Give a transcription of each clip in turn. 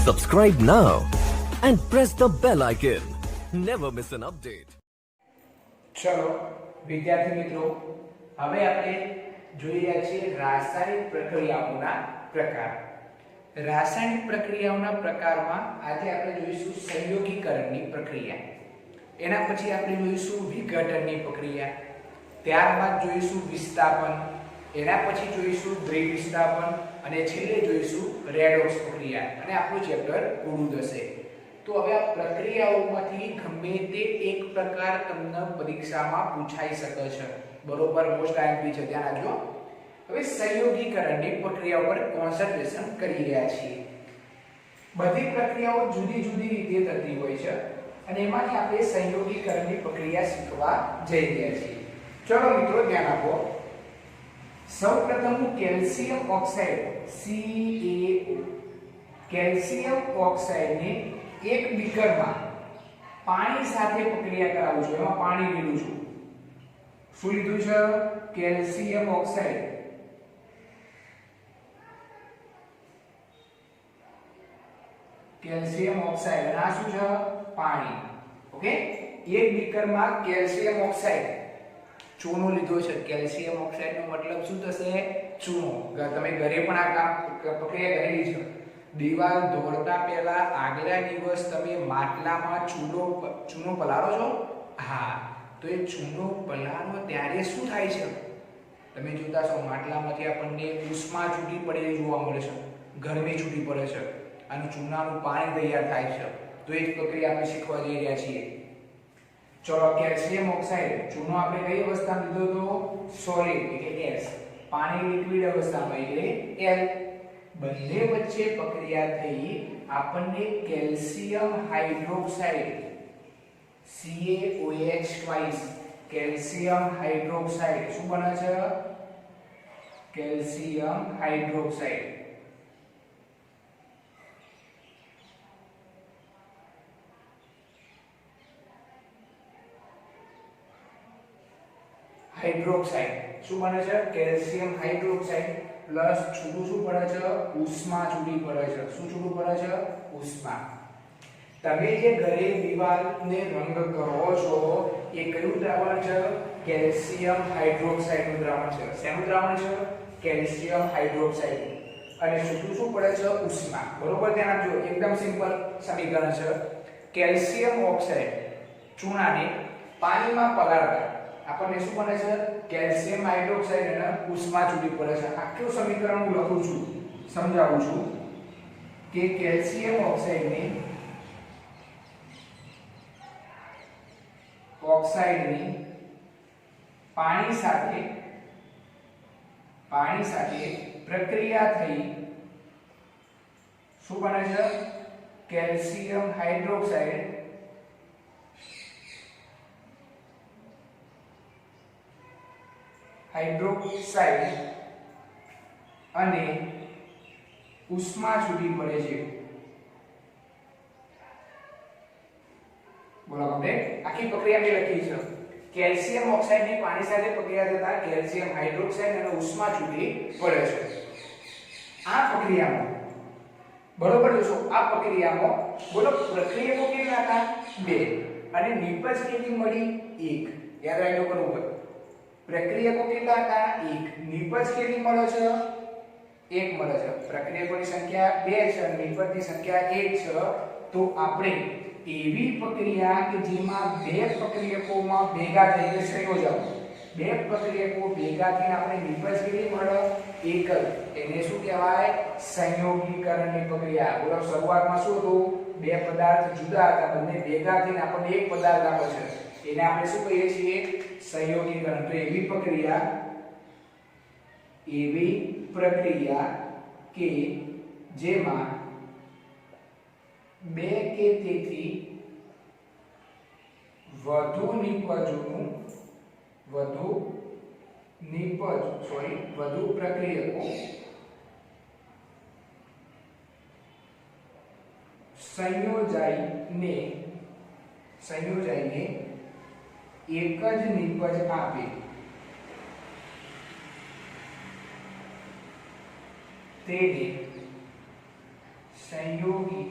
Subscribe now and press the bell icon. Never miss an update. ચલો વિદ્યાર્થી મિત્રો, હવે આપણે જોઈ રહ્યા છીએ રાસાયણિક પ્રક્રિયાઓના પ્રકાર. રાસાયણિક પ્રક્રિયાઓના પ્રકારમાં આજે આપણે જોઈશું સંયોગીકરણની પ્રક્રિયા, એના પછી આપણે જોઈશું વિઘટનની પ્રક્રિયા, ત્યારબાદ જોઈશું વિસ્થાપન, એના પછી જોઈશું દ્વિવિસ્થાપન અને છેલ્લે જોઈશું રેડોક્સ પ્રક્રિયા અને આપણું ચેપ્ટર પૂરું થશે. તો હવે આ પ્રક્રિયાઓમાંથી ગમે તે એક પ્રકાર તમને પરીક્ષામાં પૂછાઈ શકે છે, બરોબર? મોસ્ટ આઈએમપી છે, ધ્યાન આપજો. હવે સંયોગીકરણની પ્રક્રિયા પર કોન્સન્ટ્રેશન કરી રહ્યા છીએ. બધી પ્રક્રિયાઓ જુદી જુદી રીતે થતી હોય છે અને એમાંથી આપણે સંયોગીકરણની પ્રક્રિયા શીખવા જઈ રહ્યા છીએ. ચલો મિત્રો ધ્યાન આપો. સૌપ્રથમ હું કેલ્શિયમ ઓક્સાઇડ CaO કેલ્શિયમ ઓક્સાઇડને એક બીકરમાં પાણી સાથે પ્રક્રિયા કરાવું છું. એમાં પાણી લીધું છું. શું લીધું છે? Calcium oxide. કેલ્શિયમ ઓક્સાઇડ અને આ શું છે? પાણી. ઓકે, એક બીકરમાં કેલ્શિયમ ઓક્સાઇડ ચૂનો લીધો છે. કેલ્શિયમ ઓક્સાઇડ નો મતલબ શું થશે? ચૂનો. તમે ઘરે પણ આ કામ પ્રક્રિયા કરેલી છે. દીવાલ દોરતા પહેલા આગલા દિવસ તમે માટલામાં ચૂનો પલાળો છો? હા, તો એ ચૂનો પલાળો ત્યારે શું થાય છે? તમે જોતા છો માટલામાંથી આપણને ઉષ્મા છૂટી પડેલી જોવા મળે છે, ગરમી છૂટી પડે છે અને ચૂનાનું પાણી તૈયાર થાય છે. તો એ જ પ્રક્રિયા આપણે શીખવા જઈ રહ્યા છીએ. ચલો, કેલ્શિયમ ઓક્સાઇડ ચૂનો આપણે કઈ અવસ્થામાં લીધો તો? સોલિડ એટલે S, પાણી લિક્વિડ અવસ્થામાં એટલે L. બંને વચ્ચે પ્રક્રિયા થઈ આપણને calcium hydroxide CaOH twice calcium hydroxide શું બને છે? Calcium hydroxide. હાઇડ્રોક્સાઇડ શું બને છે? કેલ્શિયમ હાઇડ્રોક્સાઇડ પ્લસ છૂટું શું પડે છે? ઉષ્મા છૂટી પડે છે. શું છૂટું પડે છે? ઉષ્મા. તમે જે ઘરે દિવાલને રંગ કરો છો એ કયું દ્રાવણ છે? કેલ્શિયમ હાઇડ્રોક્સાઇડ નું દ્રાવણ છે. શેનું દ્રાવણ છે? Calcium hydroxide. અને છૂટું શું પડે છે? ઉષ્મા. બરોબર, ધ્યાન આપજો. એકદમ સિમ્પલ સમીકરણ છે. કેલ્શિયમ ઓક્સાઇડ ચૂનાને પાણીમાં પલાળતા આપણને શું બને છે? કેલ્શિયમ હાઇડ્રોક્સાઇડ અને ઉષ્મા છૂટી પડે છે. આખું સમીકરણ હું લખું છું, સમજાવું છું કે કેલ્શિયમ ઓક્સાઇડની પાણી સાથે પ્રક્રિયા થઈ શું બને છે? કેલ્શિયમ હાઇડ્રોક્સાઇડ અને ઉષ્મા છૂટી પડે છે. બોલો કમ્પ્લીટ. આખી પ્રક્રિયા મેં લખી છે. કેલ્શિયમ ઓક્સાઇડની પાણી સાથે પ્રક્રિયા થતા કેલ્શિયમ હાઇડ્રોક્સાઇડ અને ઉષ્મા છૂટી પડે છે. આ પ્રક્રિયામાં બરોબર જોશો, આ પ્રક્રિયામાં બોલો પ્રક્રિયકો કેટલા હતા? 2 અને નિપજ કેટલી મળી? 1. યાદ રાખજો બરોબર. પ્રક્રિયકો કેટલા હતા? 1. નિપજ કેટલી મળે છે? 1 મળે છે. પ્રક્રિયકોની સંખ્યા 2 છે અને નિપજની સંખ્યા 1 છે. તો આપણે એવી પ્રક્રિયા કે જેમાં 2 પ્રક્રિયકોમાં ભેગા થઈને સંયોજન, 2 પ્રક્રિયકો ભેગા થઈને આપણે નિપજ કેટલી મળે? 1 જ. એને શું કહેવાય? સંયોગીકરણની પ્રક્રિયા. બોલો, શરૂઆતમાં શું હતું? 2 પદાર્થ જુદા હતા, બંને ભેગા થઈને આપણને એક પદાર્થ આપે છે. એને આપણે શું કહીએ છીએ? સંયોગીકરણ. તો એવી પ્રક્રિયા કે જેમાં 2 કે તેથી વધુ પ્રક્રિયકો સંયોજાઈને એક જ નિપજ આપે તેને સંયોગી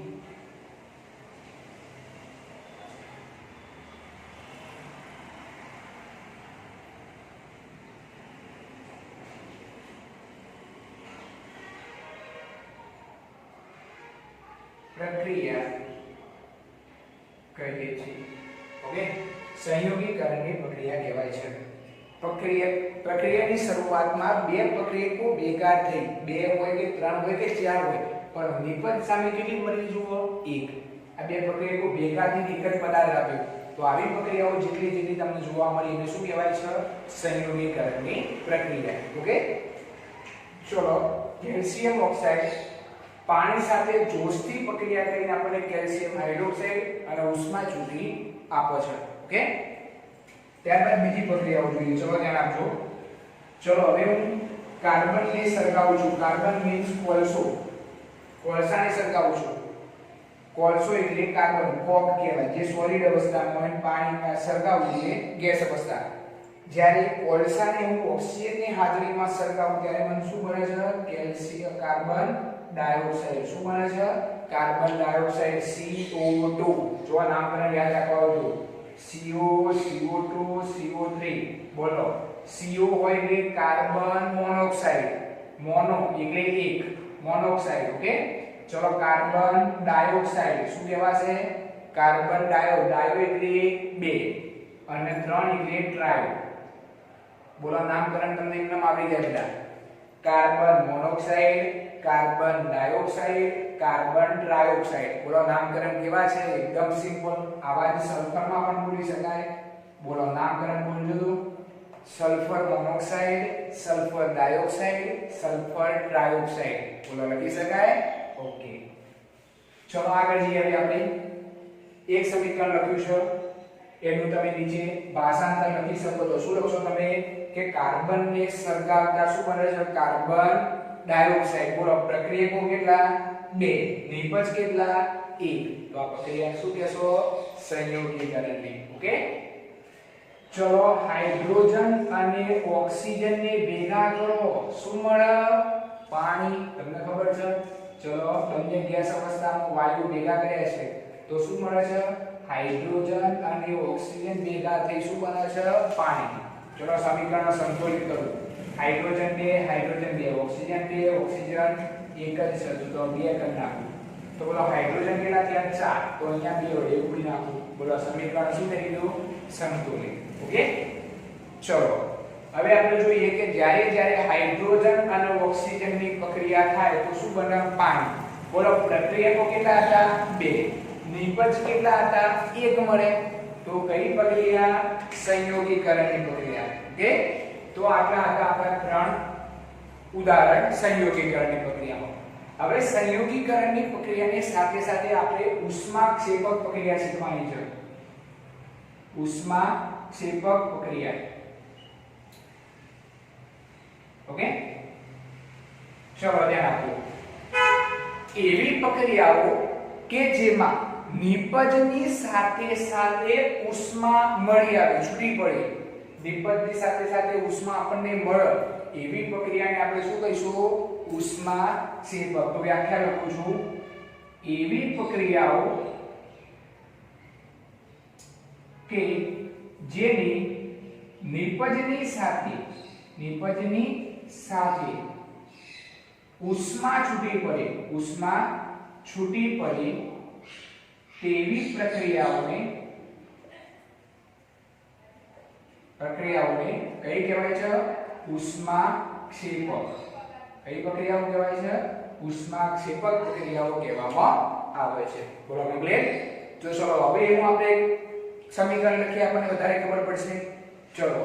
પ્રક્રિયા કહે છે. ઓકે, સંયોગીકરણની પ્રક્રિયા કહેવાય છે. પ્રક્રિયાની શરૂઆતમાં બે પ્રક્રિયકો ભેગા થઈ, બે હોય કે ત્રણ હોય કે ચાર હોય, પણ નિપજ સામે કેટલી મળી જુઓ? એક. આ બે પ્રક્રિયકો ભેગા થઈને એક જ પદાર્થ આપ્યો. તો આવી પ્રક્રિયાઓ જેટલી જેટલી તમને જોવા મળી એને શું કહેવાય છે? સંયોગીકરણની પ્રક્રિયા. ઓકે, ચલો, કેલ્શિયમ ઓક્સાઇડ પાણી સાથે જોશથી પ્રક્રિયા કરીને આપણને કેલ્શિયમ હાઇડ્રોક્સાઇડ અને ઉષ્મા છૂટી આપે છે. ઓકે, ત્યારબાદ બીજી પ્રક્રિયાઓ જોઈએ. ચલો ધ્યાન આપજો. ચલો હવે હું કાર્બનને સળગાવું છું. કાર્બન મીન્સ કોલસો. કોલસાને સળગાવું છું. કોલસો એટલે કાર્બન, કોક કહેવાય, જે સોલિડ અવસ્થામાં હોય, પાણી સળગાવું એટલે ગેસ અવસ્થા. જ્યારે કોલસાને હું ઓક્સિજનની હાજરીમાં સળગાવું ત્યારે મને શું બને છે? Calcium carbon dioxide. શું બને છે? Carbon dioxide, CO2. જો આ નામકરણ યાદ રાખવાનું. CO, CO2, CO3. બોલો, CO હોય એટલે કાર્બન મોનોક્સાઇડ, મોનો એટલે એક, મોનોક્સાઇડ. ઓકે, ચલો કાર્બન ડાયોક્સાઇડ શું કહેવાશે? કાર્બન ડાયો, ડાયો એટલે બે અને ત્રણ એટલે ટ્રાયો. બોલો, નામકરણ તમને એકદમ આવડી જાય બેટા. Carbon monoxide, carbon dioxide, carbon trioxide. બોલો, નામકરણ કેવા છે? એકદમ સિમ્પલ. આવા જ સલ્ફરમાં પણ બોલી શકાય. બોલો, નામકરણ બોલજો. Sulphur monoxide, sulphur dioxide, sulphur trioxide. બોલો, લખી શકાય. ઓકે, ચલો આગળ જઈએ. હવે આપણે એક સમીકરણ લખ્યું છે, એનું તમે નીચે ભાષાંતર લખી શકો તો શું લખશો તમે? કે કાર્બનને સળગાવતા શું બને છે? Carbon dioxide. બોલો, પ્રક્રિયકો કેટલા? બે. નિપજ કેટલા? એક. તો આ પ્રક્રિયા શું કહેશો? સંયોગીકરણની. ઓકે, ચલો હાઇડ્રોજન અને ઓક્સિજનને ભેગા કરો, શું મળે? પાણી. તમને ખબર છે? ચલો, બંને ગેસ અવસ્થામાં વાયુ ભેગા કર્યા છે તો શું મળે છે? હાઇડ્રોજન અને ઓક્સિજન ભેગા થઈ શું બને છે? પાણી. ચલો સમીકરણ સંતુલિત કરો. હાઇડ્રોજન 2, હાઇડ્રોજન 2, ઓક્સિજન 2, ઓક્સિજન એક જ છે તો 2 કરી નાખો. તો બોલો હાઇડ્રોજન કેટલા થયા? 4. તો અહીંયા 2 વડે ઉડી નાખો. બોલો, સમીકરણ શું થઈ ગયું? સંતુલિત. ઓકે, ચલો હવે આપણે જોઈએ કે જ્યારે જ્યારે હાઇડ્રોજન અને ઓક્સિજનની પ્રક્રિયા થાય તો શું બને? પાણી. બોલો, પ્રક્રિયકો કેટલા હતા? 2. નિપજ કેટલા હતા? 1 મળે. તો કઈ પ્રક્રિયા? સંયોગીકરણની પ્રક્રિયા. ઓકે, તો આટલા હતા આપણા 3 ઉદાહરણ સંયોગીકરણની પ્રક્રિયામાં. હવે સંયોગીકરણની પ્રક્રિયાની સાથે સાથે આપણે ઉષ્માક્ષેપક પ્રક્રિયા શીખવાની છે. ઉષ્માક્ષેપક પ્રક્રિયા. ઓકે, ચલો ધ્યાન આપો. એવી પ્રક્રિયાઓ કે જેમાં નિપજની સાથે સાથે ઉષ્મા મળી આવે, છૂટી પડે. નિપજની સાથે સાથે ઉષ્મા આપણને મળે એવી પ્રક્રિયાને આપણે શું કહીશું? ઉષ્માક્ષેપક. તો વ્યાખ્યા લખું છું. એવી પ્રક્રિયાઓ કે જેની નિપજની સાથે ઉષ્મા છૂટી પડે, ઉષ્મા છૂટી પડે તેવી પ્રક્રિયાઓને કઈ કહેવાય છે? ઉષ્માક્ષેપક. કઈ પ્રક્રિયાઓ કહેવાય છે? ઉષ્માક્ષેપક પ્રક્રિયાઓ કહેવામાં આવે છે. બોલો કમ્પ્લીટ. જો ચલો હવે એનું આપણે સમીકરણ લખીએ, આપણને વધારે ખબર પડશે. ચલો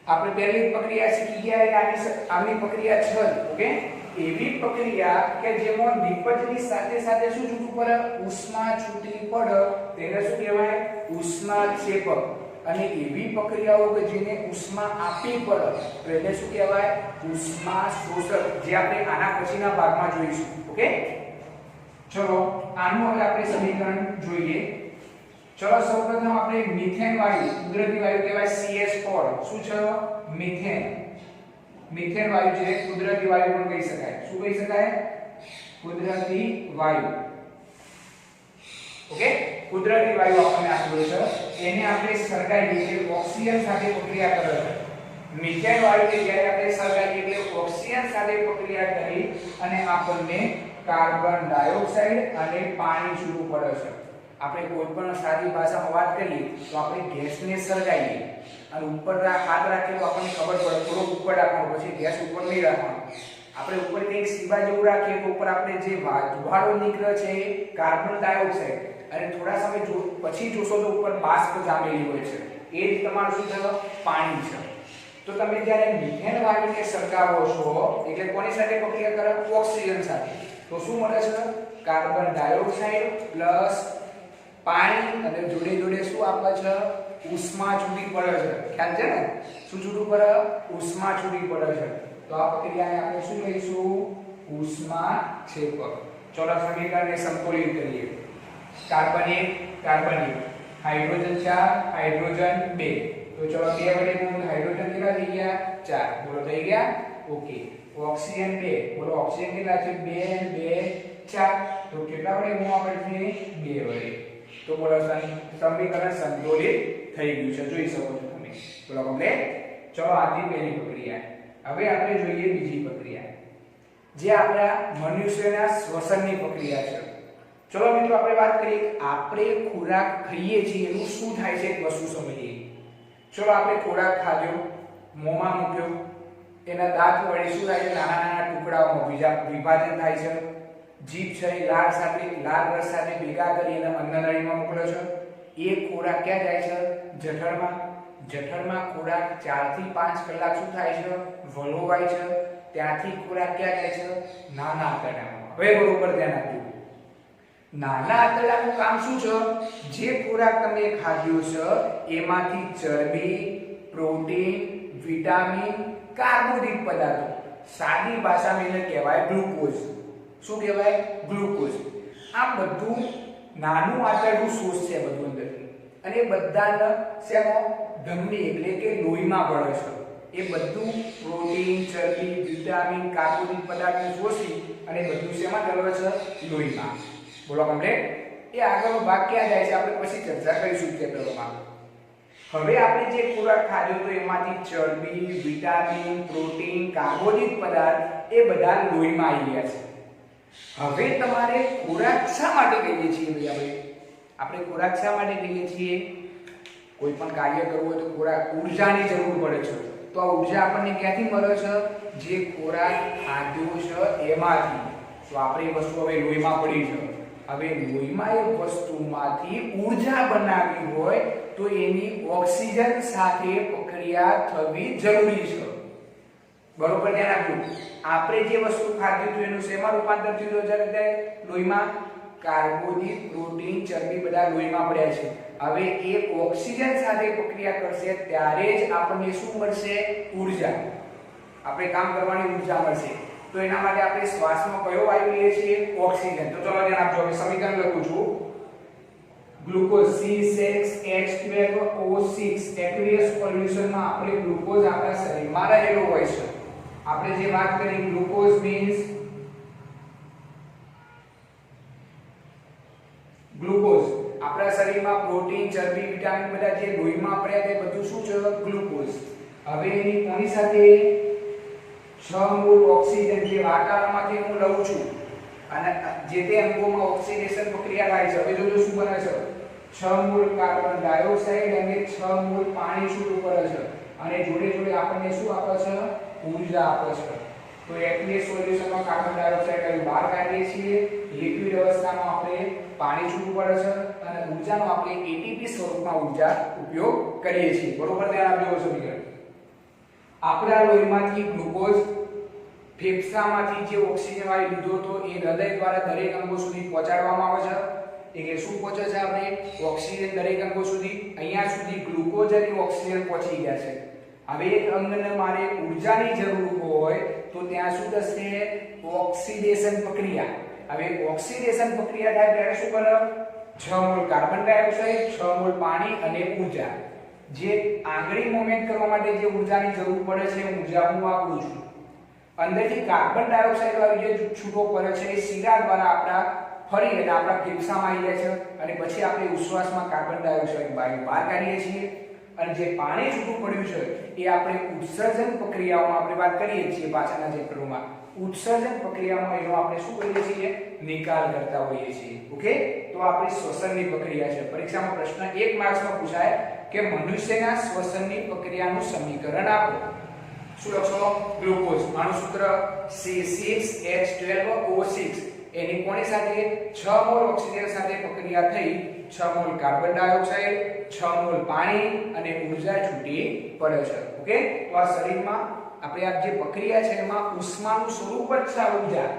આપણે પહેલી પ્રક્રિયા શીખી ગયા એટલે આની પ્રક્રિયા છે. ઓકે, એવી પ્રક્રિયા કે જેમાં નિપજની સાથે સાથે શું છૂટું પડે? ઉષ્મા છૂટી પડે તેને શું કહેવાય? ઉષ્માક્ષેપક. અને એવી પ્રક્રિયાઓ કે જેને ઉષ્મા આપવી પડે તો એને શું કહેવાય? ઉષ્મા શોષક. જે આપણે આના પછીના ભાગમાં જોઈશું. ઓકે, ચલો આનું હવે આપણે સમીકરણ જોઈએ. ચલો સૌપ્રથમ આપણે મિથેન વાયુ, કુદરતી વાયુ કહેવાય CH4. શું છે? મિથેન. મિથેન વાયુ છે કુદરતી વાયુ પણ કહી શકાય. શું કહી શકાય? કુદરતી વાયુ. ઓકે, કુદરતી વાયુ આપણને આપેલું છે, એને આપણે સળગાવીએ એટલે ઓક્સિજન સાથે પ્રક્રિયા કરે છે. મિથેન વાયુને જ્યારે આપણે સળગાવીએ એટલે ઓક્સિજન સાથે પ્રક્રિયા કરી અને આપણને કાર્બન ડાયોક્સાઇડ અને પાણી છૂટું પડે છે. આપણે કોઈ પણ સાદી ભાષામાં વાત કરીએ તો આપણે ગેસને સળગાવીએ અને ઉપર હાથ રાખીએ તો આપણને ખબર પડે, થોડો ઉપર રાખવાનો, પછી ગેસ ઉપર નહીં રાખવાનો. આપણે ઉપર કંઈક સીબા જેવું રાખીએ તો ઉપર આપણે જે ધુમાડો નીકળે છે એ કાર્બન ડાયોક્સાઇડ, અને થોડા સમય પછી જોશો તો ઉપર બાષ્પ જામેલી હોય છે, એ જ તમારું શું છે? પાણી છે. તો તમે જ્યારે મિથેન વાયુને સળગાવો છો એટલે કોની સાથે પ્રક્રિયા કરે? ઓક્સિજન સાથે. તો શું મળે છે? કાર્બન ડાયોક્સાઇડ પ્લસ પાણી, અને જોડે જોડે શું આપે છે? ઉષ્મા છૂટી પડે છે. ખ્યાલ છે ને? શું છૂટું પડે? ઉષ્મા છૂટી પડે છે. તો આ પ્રક્રિયાને આપણે શું કહીશું? ઉષ્માક્ષેપક. ચલો સમીકરણને સંતુલિત કરીએ. Carbon 1 carbon 1, hydrogen 4 hydrogen 2. તો ચલો 2 વડે ગુણ, હાઇડ્રોજન કેટલા થઈ ગયા? 4. બોલો થઈ ગયા? ઓકે. ઓક્સિજન 2, બોલો ઓક્સિજન કેટલા છે? 2 4. તો કેટલા વડે ગુણવા પડશે? 2 વડે. તો બોલો સમીકરણ સંતુલિત થઈ ગયું છે, જોઈ શકો છો તમે. બોલો કમ્પ્લીટ. ચલો આથી પહેલી પ્રક્રિયા. હવે આપણે જોઈએ બીજી પ્રક્રિયા, જે આપણા મનુષ્યના શ્વસનની પ્રક્રિયા છે. ચલો મિત્રો આપણે વાત કરીએ કે આપણે ખોરાક ખાઈએ છીએ એનું શું થાય છે એક વસ્તુ સમજીએ. ચલો આપણે ખોરાક ખાધો, મોંમાં મૂક્યો, એના દાંત વડે શું થાય છે? નાના નાના ટુકડાઓમાં વિભાજન થાય છે. જીભ છે એ લાળ રસ સાથે ભેગા કરી એને અન્નનળીમાં મોકલે છે. એ ખોરાક ક્યાં જાય છે? જઠરમાં. જઠરમાં ખોરાક 4 થી 5 કલાક શું થાય છે? વલોવાય છે. ત્યાંથી ખોરાક ક્યાં જાય છે? નાના આંતરડામાં. હવે બરોબર ધ્યાન આપજો. નાના આંતરડાનું કામ શું છે? જે ખોરાક તમે ખાધો છે એમાંથી ચરબી, પ્રોટીન, વિટામિન, કાર્બોદિત પદાર્થો, સાદી ભાષામાં એને કહેવાય ગ્લુકોઝ. શું કહેવાય? ગ્લુકોઝ. આ બધું નાનું આંતરડું શોષશે બધું અંદરથી, અને એ બધાને શેમાં? ધમની એટલે કે લોહીમાં ભળે છે. એ બધું પ્રોટીન, ચરબી, વિટામિન, કાર્બોદિત પદાર્થને શોષી અને બધું શેમાં ચલાવે છે? લોહીમાં. બોલો કમ્પ્લીટ. એ આગળનો ભાગ ક્યાં જાય છે આપણે પછી ચર્ચા કરીશું ચેપ્ટરમાં. હવે આપણે જે ખોરાક ખાધો તો એમાંથી ચરબી, વિટામિન, પ્રોટીન, કાર્બોદિત પદાર્થ એ બધા લોહીમાં આવી ગયા છે. હવે તમારે ખોરાક શા માટે કહીએ છીએ ભાઈ? આપણે ખોરાક શા માટે કહીએ છીએ? કોઈ પણ કાર્ય કરવું હોય તો ખોરાક, ઊર્જાની જરૂર પડે છે. તો આ ઊર્જા આપણને ક્યાંથી મળે છે? જે ખોરાક ખાધો છે એમાંથી. તો આપણે વસ્તુ હવે લોહીમાં પડી છે. હવે લોહીમાં એ વસ્તુમાંથી ઊર્જા બનાવવી હોય તો એની ઓક્સિજન સાથે પ્રક્રિયા થવી જરૂરી છે. બરોબર ધ્યાન આપજો. આપણે જે વસ્તુ ખાધી તો એનું શેમાં રૂપાંતર થયું? જ્યારે લોહીમાં. કાર્બોદિત, પ્રોટીન, ચરબી બધા લોહીમાં પડ્યા છે. હવે એ ઓક્સિજન સાથે પ્રક્રિયા કરશે ત્યારે જ આપણને શું મળશે? ઊર્જા. આપણે કામ કરવાની ઊર્જા મળશે. તો એના માટે આપણે શ્વાસમાં કયો વાયુ લઈએ છીએ? ઓક્સિજન. તો ચલો ધ્યાન આપજો. હવે સમીકરણ લખું છું. ગ્લુકોઝ C6H12O6 એક્વિયસ સોલ્યુશનમાં આપણે ગ્લુકોઝ આપણા શરીરમાં રહેલો હોય છે. આપણે જે વાત કરી ગ્લુકોઝ મીન્સ ગ્લુકોઝ. આપણા શરીરમાં પ્રોટીન, ચરબી, વિટામિન બધા જે લોહીમાં પડ્યા તે બધું શું છે? ગ્લુકોઝ. હવે એની કોની સાથે? 6 મોલ ઓક્સિજન જે વાતાવરણમાંથી હું લઉં છું અને જે તે અંગોમાં ઓક્સિડેશન પ્રક્રિયા થાય છે. હવે જોજો શું બને છે? 6 મોલ કાર્બન ડાયોક્સાઇડ અને 6 મોલ પાણી છૂટું પડે છે, અને જોડે જોડે આપણને શું આપે છે? ઊર્જા આપે છે. તો એકવીએસ સોલ્યુશનમાં કાર્બન ડાયોક્સાઇડ બહાર કાઢીએ છીએ, લિક્વિડ અવસ્થામાં આપણે પાણી છૂટું પડે છે અને ઊર્જાનો આપણે એટીપી સ્વરૂપમાં ઊર્જા ઉપયોગ કરીએ છીએ. બરોબર ધ્યાન આપજો. સમીકરણ આપણા લોહીમાંથી ગ્લુકોઝ ફેફસામાંથી જે ઓક્સિજન વાયુ લીધો તો એ હૃદય દ્વારા દરેક અંગો સુધી પહોંચાડવામાં આવે છે. એટલે શું પહોંચે છે? આપણે ઓક્સિજન દરેક અંગો સુધી. અહીંયા સુધી ગ્લુકોઝ અને ઓક્સિજન પહોંચી ગયા છે. હવે એક અંગને મારે ઊર્જાની જરૂર હોય તો ત્યાં શું થશે? ઓક્સિડેશન પ્રક્રિયા. હવે ઓક્સિડેશન પ્રક્રિયા થાય ત્યારે શું કરે? 6 મોલ કાર્બન ડાયોક્સાઇડ, 6 મોલ પાણી અને ઊર્જા. જે આંગળી મૂવમેન્ટ કરવા માટે જે ઊર્જાની જરૂર પડે છે ઊર્જા હું વાપરું છું. અંદરથી કાર્બન ડાયોક્સાઇડ વાળો જે છૂટો પડે છે એ શીરા દ્વારા આપણા ફરી એટલે આપણા ફેફસામાં આવી જાય છે અને પછી આપણે ઉશ્વાસમાં કાર્બન ડાયોક્સાઇડ બહાર કાઢીએ છીએ અને જે પાણી છૂટું પડ્યું છે એ આપણે ઉત્સર્જન પ્રક્રિયાઓમાં આપણે વાત કરીએ છીએ પાછળના ચેપ્ટરોમાં ઉત્સર્જન પ્રક્રિયામાં એનો આપણે શું કરીએ છીએ નિકાલ કરતા હોઈએ છીએ ઓકે તો આપણી શ્વસનની પ્રક્રિયા છે પરીક્ષામાં પ્રશ્ન 1 માર્ક્સમાં પૂછાય કે મનુષ્યના શ્વસનની પ્રક્રિયાનું સમીકરણ આપો શું લખશો ગ્લુકોઝ આનું સૂત્ર C6H12O6 એની કોની સાથે 6 મોલ ઓક્સિજન સાથે પ્રક્રિયા થઈ 6 મોલ કાર્બન ડાયોક્સાઇડ 6 મોલ પાણી અને ઊર્જા છૂટી પડે છે ઓકે તો આ શરીરમાં આપણે આ જે પ્રક્રિયા છે એમાં ઉષ્માનું સ્વરૂપ જ છે ઊર્જા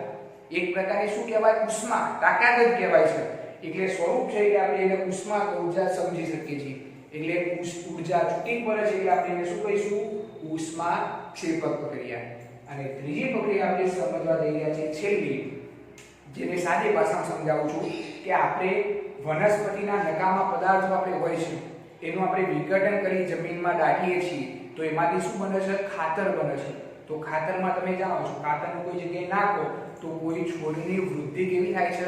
એક પ્રકારની શું કહેવાય ઉષ્મા તાકાત જ કહેવાય છે એટલે સ્વરૂપ છે એટલે આપણે એને ઉષ્મા કે ઊર્જા સમજી શકીએ છીએ એટલે ઊર્જા છૂટી પડે છે એટલે આપણે એને શું કહીશું ઉષ્મા ક્ષેપક પ્રક્રિયા અને ત્રીજી પ્રક્રિયા આપણે સમજવા જઈ રહ્યા છીએ છેલ્લી જેને સાદી ભાષામાં સમજાવું છું કે આપણે વનસ્પતિના નકામા પદાર્થો આપણે હોય છે એનું આપણે વિઘટન કરી જમીનમાં દાટીએ છીએ તો એમાંથી શું બને છે ખાતર બને છે તો ખાતરમાં તમે જાણો છો ખાતરનું કોઈ જગ્યાએ નાખો તો કોઈ છોડની વૃદ્ધિ કેવી થાય છે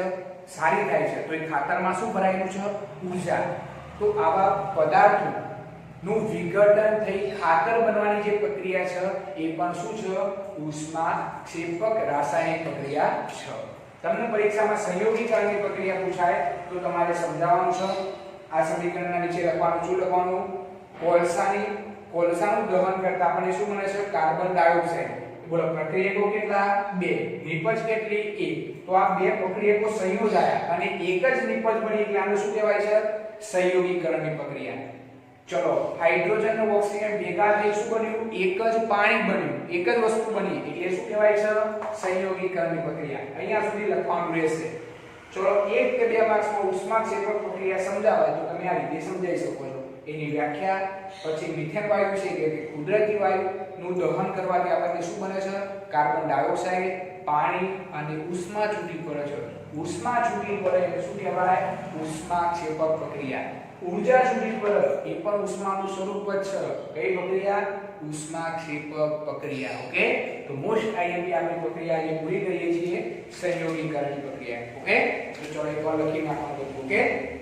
સારી થાય છે તો એ ખાતરમાં શું ભરાયેલું છે ઊર્જા તો આવા પદાર્થો નું વિઘટન થઈ ખાતર બનવાની જે પ્રક્રિયા છે એ પણ શું છે ઉષ્મા ક્ષેપક રાસાયણિક પ્રક્રિયા છે તમને પરીક્ષામાં સંયોગીકરણની પ્રક્રિયા પૂછાય તો તમારે સમજાવવાનું છે આ સમીકરણના નીચે લખવાનું શું લખવાનું કોલસાનું દહન કરતા આપણને શું મળે છે કાર્બન ડાયોક્સાઇડ બોલો પ્રક્રિયકો કેટલા 2 નિપજ કેટલી 1 તો આ બે પ્રક્રિયકો સંયોજાયા અને એક જ નિપજ બની એટલે આને શું કહેવાય છે સંયોગીકરણની પ્રક્રિયા ચલો હાઇડ્રોજન અને ઓક્સિજન ભેગા થઈ શું બન્યું એક જ પાણી બન્યું એક જ વસ્તુ બની એટલે શું કહેવાય છે સંયોગીકરણની પ્રક્રિયા અહીંયા સુધી લખવાનું રહેશે ચલો 1 કે 2 માર્ક્સમાં ઉષ્માક્ષેપક પ્રક્રિયા સમજાવાય તો તમે આ રીતે સમજાવી શકો છો એની વ્યાખ્યા પછી મિથેન વાયુ છે કે કુદરતી વાયુનું દહન કરવાથી આપણને શું બને છે કાર્બન ડાયોક્સાઇડ પાણી અને ઉષ્મા છૂટી પડે છે ઉષ્મા છૂટી પડે એટલે શું કહેવાય ઉષ્માક્ષેપક પ્રક્રિયા ઊર્જા છૂટી પડે એ પણ ઉષ્માનું સ્વરૂપ જ છે કઈ પ્રક્રિયા ઉષ્માક્ષેપક પ્રક્રિયા ઓકે તો મોસ્ટ આઈએમપી આપણે પ્રક્રિયા જે પૂરી કરીએ છીએ સંયોગીકરણની પ્રક્રિયા ઓકે તો ચલો એકવાર લખી નાખવાનું ઓકે